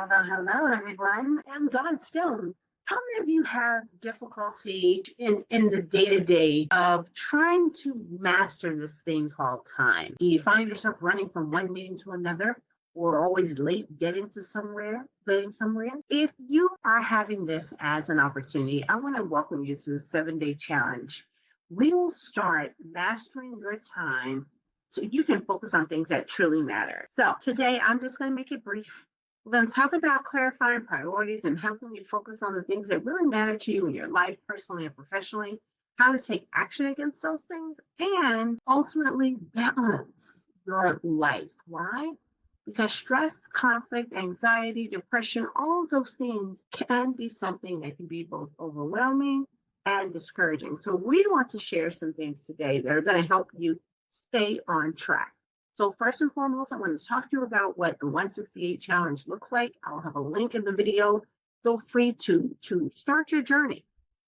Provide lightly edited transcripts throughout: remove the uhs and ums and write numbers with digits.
Hello, everyone. I'm Dawn Stone. How many of you have difficulty in the day to day of trying to master this thing called time? Do you find yourself running from one meeting to another or always late getting somewhere? If you are having this as an opportunity, I want to welcome you to the 7 day challenge. We will start mastering your time so you can focus on things that truly matter. So today I'm just going to make it brief. We're going to talk about clarifying priorities and helping you focus on the things that really matter to you in your life, personally and professionally, how to take action against those things, and ultimately balance your life. Why? Because stress, conflict, anxiety, depression, all of those things can be something that can be both overwhelming and discouraging. So we want to share some things today that are going to help you stay on track. So first and foremost, I want to talk to you about what the 168 challenge looks like. I'll have a link in the video. Feel free to start your journey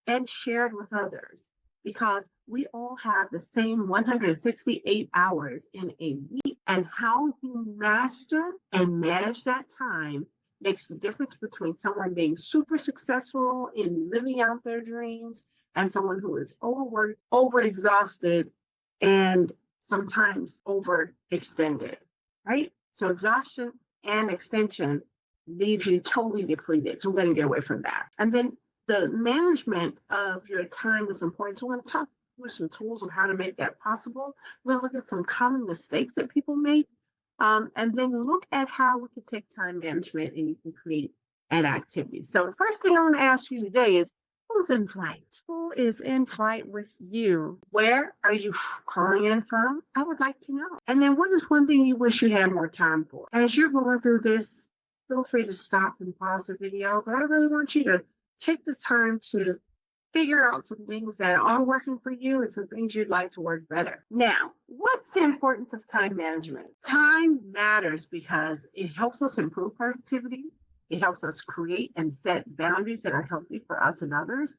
and share it with others because we all have the same 168 hours in a week, and how you master and manage that time makes the difference between someone being super successful in living out their dreams and someone who is overworked, overexhausted, and sometimes overextended, right? So exhaustion and extension leaves you totally depleted. So we're going to get away from that. And then the management of your time is important. So we're going to talk with some tools on how to make that possible. We'll look at some common mistakes that people make, and then look at how we can take time management and you can create an activity. So the first thing I want to ask you today is, who's in flight? Who is in flight with you? Where are you calling in from? I would like to know. And then what is one thing you wish you had more time for? As you're going through this, feel free to stop and pause the video, but I really want you to take the time to figure out some things that are working for you and some things you'd like to work better. Now, what's the importance of time management? Time matters because it helps us improve productivity. It helps us create and set boundaries that are healthy for us and others.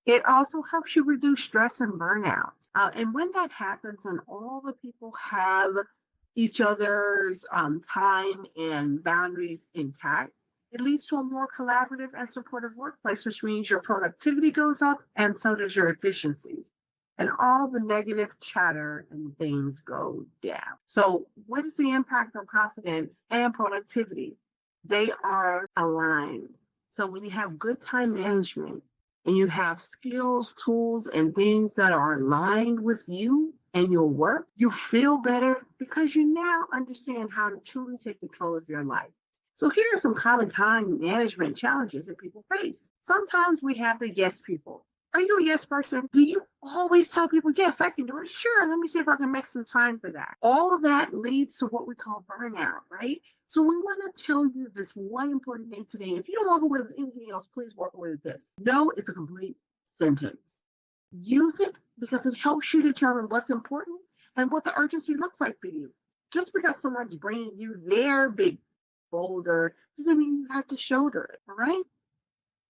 It also helps you reduce stress and burnout. And when that happens and all the people have each other's time and boundaries intact, it leads to a more collaborative and supportive workplace, which means your productivity goes up and so does your efficiencies. And all the negative chatter and things go down. So what is the impact on confidence and productivity? They are aligned. So when you have good time management and you have skills, tools, and things that are aligned with you and your work, you feel better because you now understand how to truly take control of your life. So here are some common time management challenges that people face. Sometimes we have the yes people. Are you a yes person? Do you always tell people, yes, I can do it? Sure, let me see if I can make some time for that. All of that leads to what we call burnout, right? So we want to tell you this one important thing today. If you don't walk away with anything else, please walk away with this. No, it's a complete sentence. Use it because it helps you determine what's important and what the urgency looks like for you. Just because someone's bringing you their big folder doesn't mean you have to shoulder it, all right?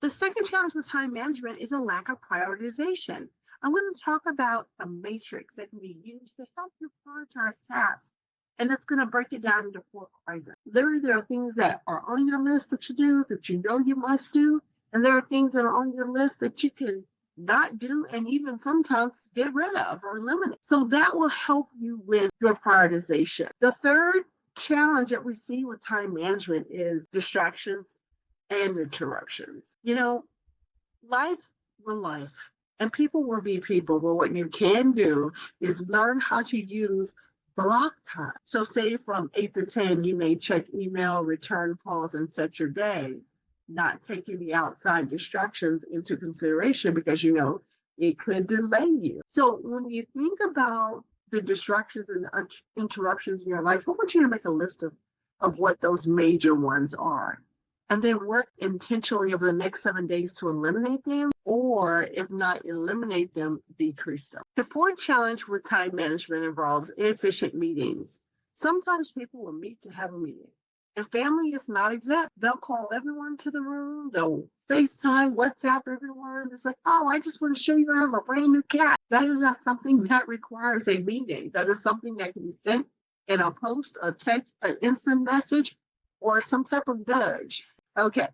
The second challenge with time management is a lack of prioritization. I'm going to talk about a matrix that can be used to help you prioritize tasks. And it's going to break it down into 4 quadrants. Literally, there are things that are on your list of to-dos that you know you must do. And there are things that are on your list that you can not do and even sometimes get rid of or eliminate. So that will help you with your prioritization. The third challenge that we see with time management is distractions and interruptions. You know, life will life, and people will be people. But what you can do is learn how to use block time. So say from 8 to 10, you may check email, return calls, and set your day, not taking the outside distractions into consideration because you know it could delay you. So when you think about the distractions and interruptions in your life, I want you to make a list of what those major ones are. And then work intentionally over the next 7 days to eliminate them, or if not eliminate them, decrease them. The fourth challenge with time management involves inefficient meetings. Sometimes people will meet to have a meeting. And family is not exempt. They'll call everyone to the room. They'll FaceTime, WhatsApp everyone. It's like, oh, I just want to show you I have a brand new cat. That is not something that requires a meeting. That is something that can be sent in a post, a text, an instant message, or some type of nudge. Okay.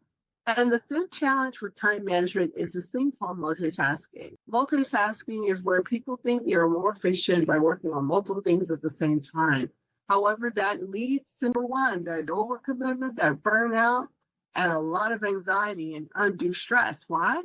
And the fifth challenge with time management is this thing called multitasking. Multitasking is where people think you're more efficient by working on multiple things at the same time. However, that leads to number one, that overcommitment, that burnout, and a lot of anxiety and undue stress. Why?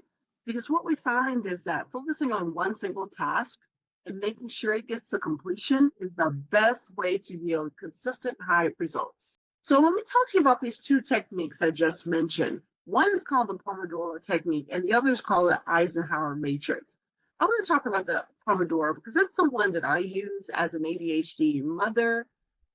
Because what we find is that focusing on one single task and making sure it gets to completion is the best way to yield consistent high results. So let me talk to you about these two techniques I just mentioned. One is called the Pomodoro technique, and the other is called the Eisenhower matrix. I want to talk about the Pomodoro because it's the one that I use as an ADHD mother,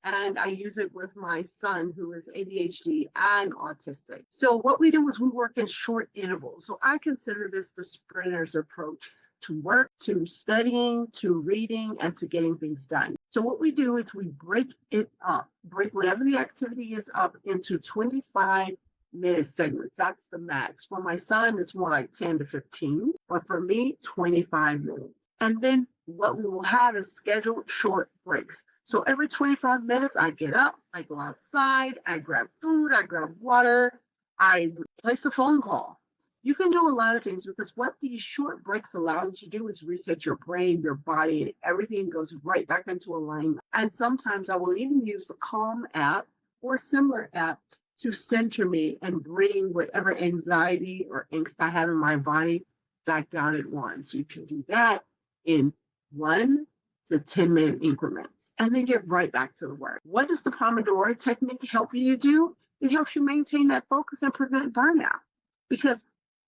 and I use it with my son who is ADHD and autistic. So what we do is we work in short intervals. So I consider this the sprinter's approach to work, to studying, to reading, and to getting things done. So what we do is we break it up, break whatever the activity is up into 25-minute segments. That's the max. For my son, it's more like 10 to 15, but for me, 25 minutes. And then what we will have is scheduled short breaks. So every 25 minutes, I get up, I go outside, I grab food, I grab water, I place a phone call. You can do a lot of things because what these short breaks allow you to do is reset your brain, your body, and everything goes right back into alignment. And sometimes I will even use the Calm app or a similar app to center me and bring whatever anxiety or angst I have in my body back down at once. You can do that in 1 to 10 minute increments and then get right back to the work. What does the Pomodoro technique help you to do? It helps you maintain that focus and prevent burnout. Because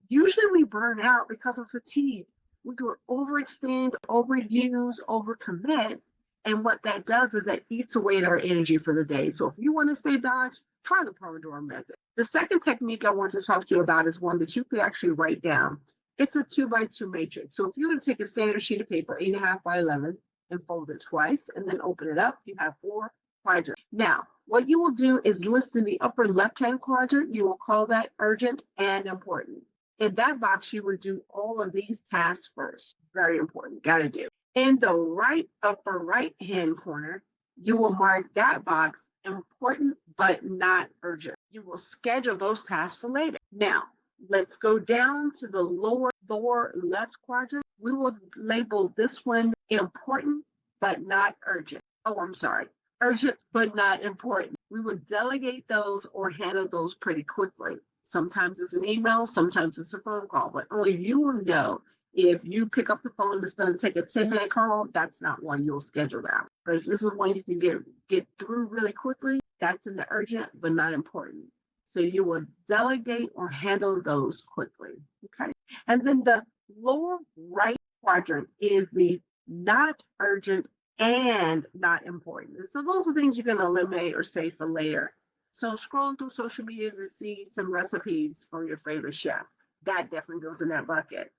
usually we burn out because of fatigue. We do overextend, overuse, overcommit. And what that does is that eats away at our energy for the day. So if you want to stay balanced, try the Pomodoro method. The second technique I want to talk to you about is one that you could actually write down. It's a 2x2 matrix. So if you were to take a standard sheet of paper, 8.5 by 11, and fold it twice, and then open it up, you have 4 quadrants. Now, what you will do is list in the upper left-hand quadrant, you will call that urgent and important. In that box, you would do all of these tasks first. Very important, gotta do. In the right upper right-hand corner, you will mark that box important but not urgent. You will schedule those tasks for later. Now, let's go down to the lower left quadrant. We will label this one important but not urgent. Oh, I'm sorry. Urgent but not important. We will delegate those or handle those pretty quickly. Sometimes it's an email, sometimes it's a phone call, but only you will know if you pick up the phone, it's going to take a 10-minute call. That's not one you'll schedule that. But if this is one you can get through really quickly, that's in the urgent but not important. So you will delegate or handle those quickly. Okay. And then the lower right quadrant is the not urgent and not important. So those are things you can eliminate or save for later. So scrolling through social media to see some recipes from your favorite chef, that definitely goes in that bucket.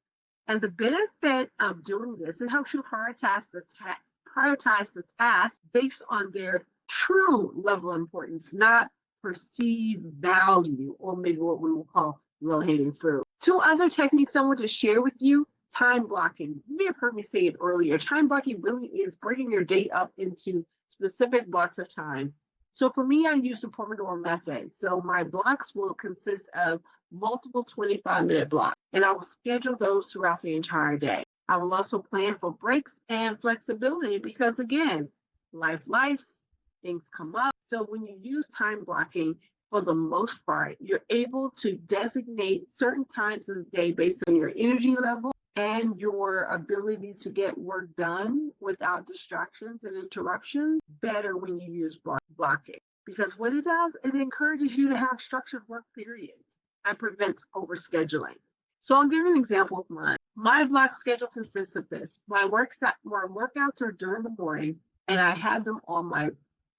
And the benefit of doing this, it helps you prioritize the task based on their true level of importance, not perceived value, or maybe what we will call low-hanging fruit. Two other techniques I want to share with you. Time blocking. You may have heard me say it earlier. Time blocking really is breaking your day up into specific blocks of time. So for me, I use the Pomodoro method. So my blocks will consist of multiple 25-minute blocks, and I will schedule those throughout the entire day. I will also plan for breaks and flexibility because, again, life's, things come up. So when you use time blocking, for the most part, you're able to designate certain times of the day based on your energy level and your ability to get work done without distractions and interruptions better when you use blocking. Because what it does, it encourages you to have structured work periods and prevents overscheduling. So I'll give you an example of mine. My block schedule consists of this. My workouts are during the morning, and I have them on my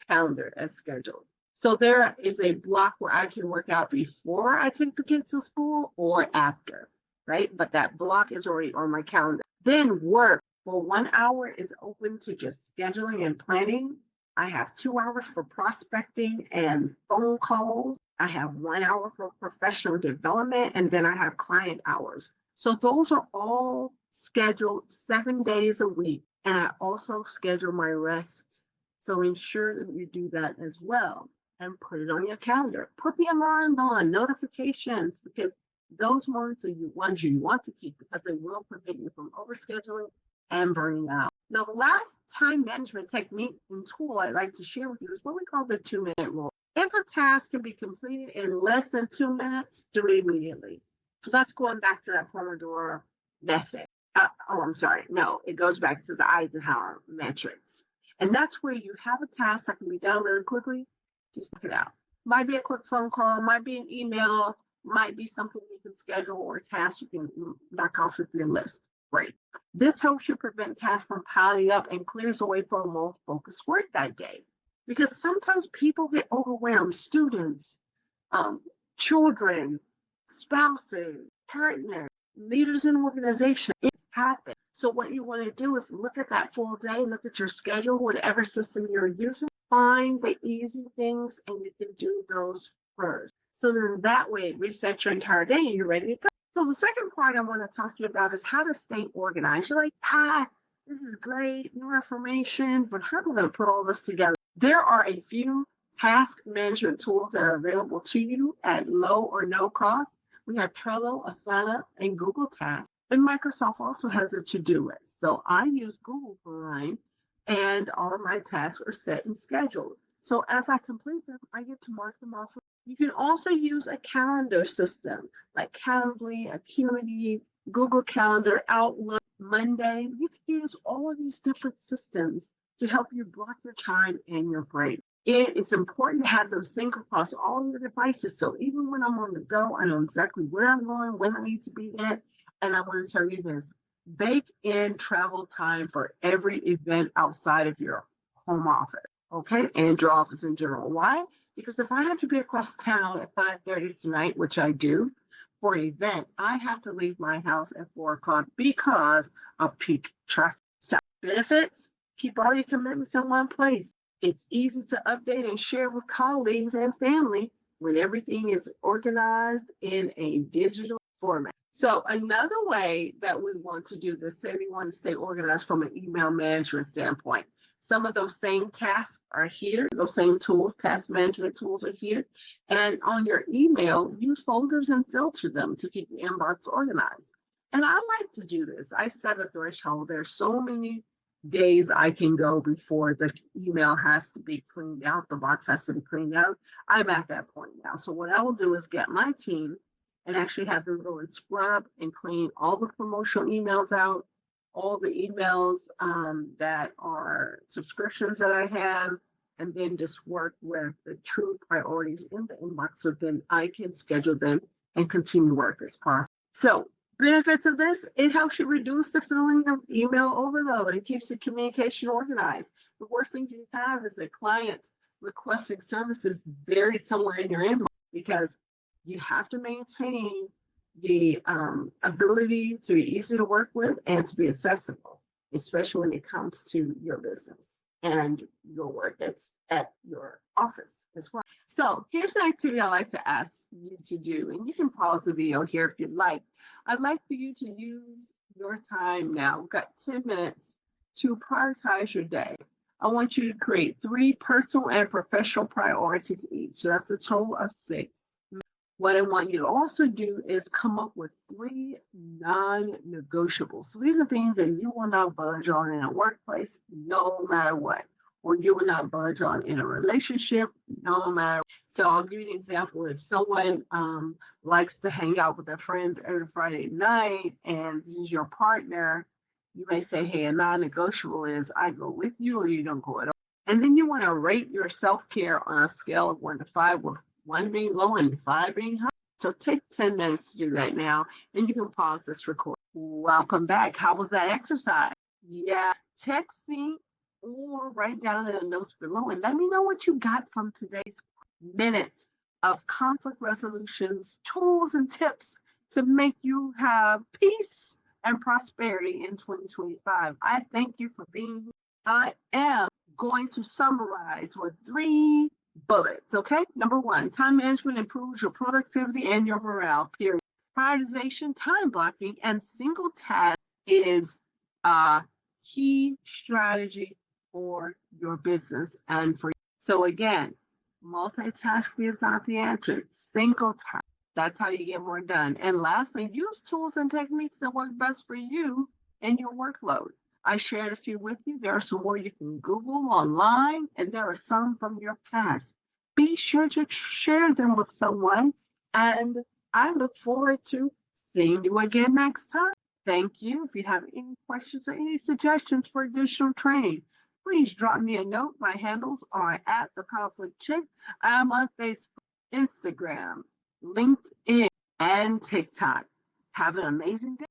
calendar as scheduled. So there is a block where I can work out before I take the kids to school or after, right? But that block is already on my calendar. Then work for 1 hour is open to just scheduling and planning. I have 2 hours for prospecting and phone calls. I have 1 hour for professional development, and then I have client hours. So those are all scheduled 7 days a week. And I also schedule my rest. So ensure that you do that as well. and put it on your calendar. Put the alarm on, notifications, because those ones are you ones you want to keep because they will prevent you from overscheduling and burning out. Now, the last time management technique and tool I'd like to share with you is what we call the 2-minute rule. If a task can be completed in less than 2 minutes, do it immediately. So that's going back to that Pomodoro method. I'm sorry. No, it goes back to the Eisenhower metrics. And that's where you have a task that can be done really quickly. Just knock it out. Might be a quick phone call, might be an email, might be something you can schedule or a task you can knock off with your list. Great. This helps you prevent tasks from piling up and clears away for a more focused work that day. Because sometimes people get overwhelmed, students, children, spouses, partners, leaders in organizations. It happens. So what you want to do is look at that full day, look at your schedule, whatever system you're using, find the easy things, and you can do those first. So then that way it resets your entire day and you're ready to go. So the second part I want to talk to you about is how to stay organized. You're like, this is great, new information, but how am I going to put all this together? There are a few task management tools that are available to you at low or no cost. We have Trello, Asana, and Google Tasks. And Microsoft also has a to-do list. So I use Google for mine, and all of my tasks are set and scheduled. So as I complete them, I get to mark them off. You can also use a calendar system like Calendly, Acuity, Google Calendar, Outlook, Monday. You can use all of these different systems to help you block your time and your break. It is important to have them sync across all your devices. So even when I'm on the go, I know exactly where I'm going, when I need to be there. And I want to tell you this, bake in travel time for every event outside of your home office, okay? And your office in general. Why? Because if I have to be across town at 5:30 tonight, which I do, for an event, I have to leave my house at 4 o'clock because of peak traffic. So benefits, keep all your commitments in one place. It's easy to update and share with colleagues and family when everything is organized in a digital format. So another way that we want to do this, say we want to stay organized from an email management standpoint. Some of those same tasks are here, those same tools, task management tools are here. And on your email, use folders and filter them to keep your inbox organized. And I like to do this. I set a threshold. There's so many days I can go before the email has to be cleaned out, the box has to be cleaned out. I'm at that point now. So what I will do is get my team and actually have them go and scrub and clean all the promotional emails out, all the emails that are subscriptions that I have, and then just work with the true priorities in the inbox so then I can schedule them and continue work as possible. So benefits of this, it helps you reduce the feeling of email overload. It keeps the communication organized. The worst thing you have is a client requesting services buried somewhere in your inbox because you have to maintain the ability to be easy to work with and to be accessible, especially when it comes to your business and your work that's at your office as well. So here's an activity I like to ask you to do, and you can pause the video here if you'd like. I'd like for you to use your time now. We've got 10 minutes to prioritize your day. I want you to create 3 personal and professional priorities each. So that's a total of 6. What I want you to also do is come up with 3 non-negotiables. So these are things that you will not budge on in a workplace, no matter what, or you will not budge on in a relationship, no matter. So I'll give you an example. If someone likes to hang out with their friends every Friday night, and this is your partner, you may say, hey, a non-negotiable is I go with you or you don't go at all. And then you want to rate your self-care on a scale of 1 to 5, with 1 being low and 5 being high. So take 10 minutes to do that now, and you can pause this recording. Welcome back. How was that exercise? Yeah, text me or write down in the notes below and let me know what you got from today's minute of conflict resolutions, tools, and tips to make you have peace and prosperity in 2025. I thank you for being here. I am going to summarize with 3 bullets, okay? Number 1, time management improves your productivity and your morale, period. Prioritization, time blocking, and single task is a key strategy for your business and for you. So again, Multitasking is not the answer. Single task. That's how you get more done. And lastly, use tools and techniques that work best for you and your workload. I shared a few with you. There are some more you can Google online, and there are some from your past. Be sure to share them with someone, and I look forward to seeing you again next time. Thank you. If you have any questions or any suggestions for additional training, please drop me a note. My handles are at The Conflict Chick. I'm on Facebook, Instagram, LinkedIn, and TikTok. Have an amazing day.